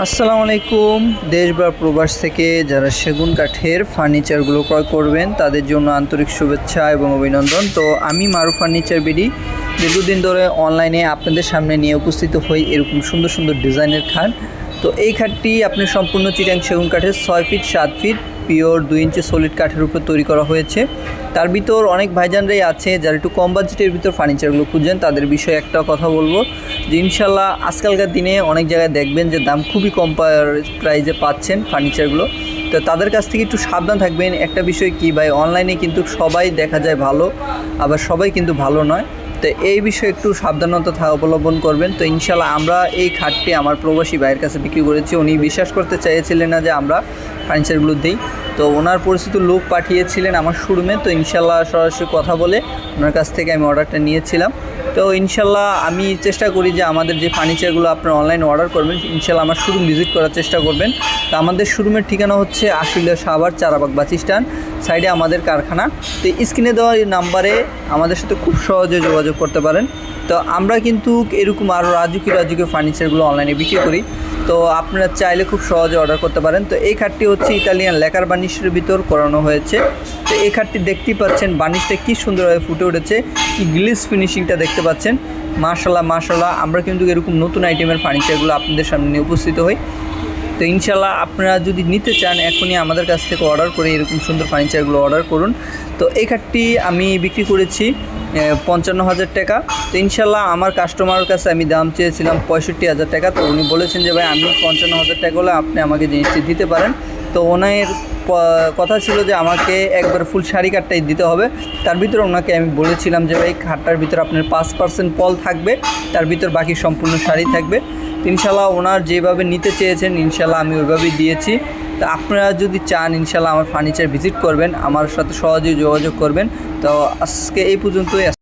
আসসালামু আলাইকুম। দেশ বা প্রবাস থেকে যারা সেগুন কাঠের ফার্নিচারগুলো ক্রয় করবেন তাদের জন্য আন্তরিক শুভেচ্ছা এবং অভিনন্দন। তো আমি মারুফ ফার্নিচার বিডি দীর্ঘদিন ধরে অনলাইনে আপনাদের সামনে নিয়ে উপস্থিত হই এরকম সুন্দর সুন্দর ডিজাইনের খাট। তো এই খাটটি আপনি সম্পূর্ণ চিটাং সেগুন কাঠের 6 ফিট 7 ফিট পিওর 2 ইঞ্চি সলিড কাঠের উপর তৈরি করা হয়েছে। তার ভিতর অনেক ভাইজানরাই আছে যারা একটু কম বাজেটের ভিতর ফার্নিচারগুলো খুঁজছেন, তাদের বিষয়ে একটা কথা বলবো যে ইনশাল্লাহ আজকালকার দিনে অনেক জায়গায় দেখবেন যে দাম খুবই কম প্রাইজে পাচ্ছেন ফার্নিচারগুলো। তো তাদের কাছ থেকে একটু সাবধান থাকবেন। একটা বিষয় কি ভাই, অনলাইনে কিন্তু সবাই দেখা যায় ভালো, আবার সবাই কিন্তু ভালো নয়। তো এই বিষয়ে একটু সাবধানতা অবলম্বন করবেন। তো ইনশাল্লাহ আমরা এই খাটটি আমার প্রবাসী ভাইয়ের কাছে বিক্রি করেছি। উনি বিশ্বাস করতে চাইছিলেন না যে আমরা ফার্নিচারগুলো দিই, তো ওনার পরিচিত লোক পাঠিয়েছিলেন আমার শোরুমে। তো ইনশাল্লাহ সরাসরি কথা বলে ওনার কাছ থেকে আমি অর্ডারটা নিয়েছিলাম। তো ইনশাল্লাহ আমি চেষ্টা করি যে আমাদের যে ফার্নিচারগুলো আপনারা অনলাইনে অর্ডার করবেন ইনশাল্লাহ আমার শোরুম ভিজিট করার চেষ্টা করবেন। তো আমাদের শোরুমের ঠিকানা হচ্ছে আশুলিয়া সাভার চারাবাগ বাস স্ট্যান্ড সাইডে আমাদের কারখানা। তো স্ক্রিনে দেওয়া এই নাম্বারে আমাদের সাথে খুব সহজে যোগাযোগ করতে পারেন। তো আমরা কিন্তু এরকম আরও রাজুকি ফার্নিচারগুলো অনলাইনে বিক্রি করি, তো আপনারা চাইলে খুব সহজে অর্ডার করতে পারেন। তো এই খাটটি হচ্ছে ইতালিয়ান লেকার বার্নিশের ভিতর করানো হয়েছে। তো এই খাটটি দেখতেই পাচ্ছেন বার্নিশটা কী সুন্দরভাবে ফুটে উঠেছে, কি গ্লিস ফিনিশিংটা দেখতে পাচ্ছেন। মাশাল্লাহ আমরা কিন্তু এরকম নতুন আইটেমের ফার্নিচারগুলো আপনাদের সামনে নিয়ে উপস্থিত হই। তো ইনশাল্লাহ আপনারা যদি নিতে চান এখনই আমাদের কাছ থেকে অর্ডার করে এরকম সুন্দর ফার্নিচারগুলো অর্ডার করুন। তো এই খাটটি আমি বিক্রি করেছি 55,000 টাকা। তো ইনশাল্লাহ আমার কাস্টমারের কাছে আমি দাম চেয়েছিলাম 65,000 টাকা। তো উনি বলেছেন যে ভাই আমি 55,000 টাকা হলে আপনি আমাকে জিনিসটি দিতে পারেন। তো ওনার কথা ছিল যে আমাকে একবার ফুল শাড়ি কাঠটাই দিতে হবে। তার ভিতরে ওনাকে আমি বলেছিলাম যে ভাই খাটটার ভিতরে আপনার 5% পল থাকবে, তার ভিতর বাকি সম্পূর্ণ শাড়ি থাকবে। ইনশাল্লাহ ওনার যেভাবে নিতে চেয়েছেন ইনশাল্লাহ আমি ওইভাবেই দিয়েছি। তো আপনারা যদি চান ইনশাল্লাহ আমার ফার্নিচার ভিজিট করবেন, আমার সাথে সহজেই যোগাযোগ করবেন। তো আজকে এই পর্যন্তই।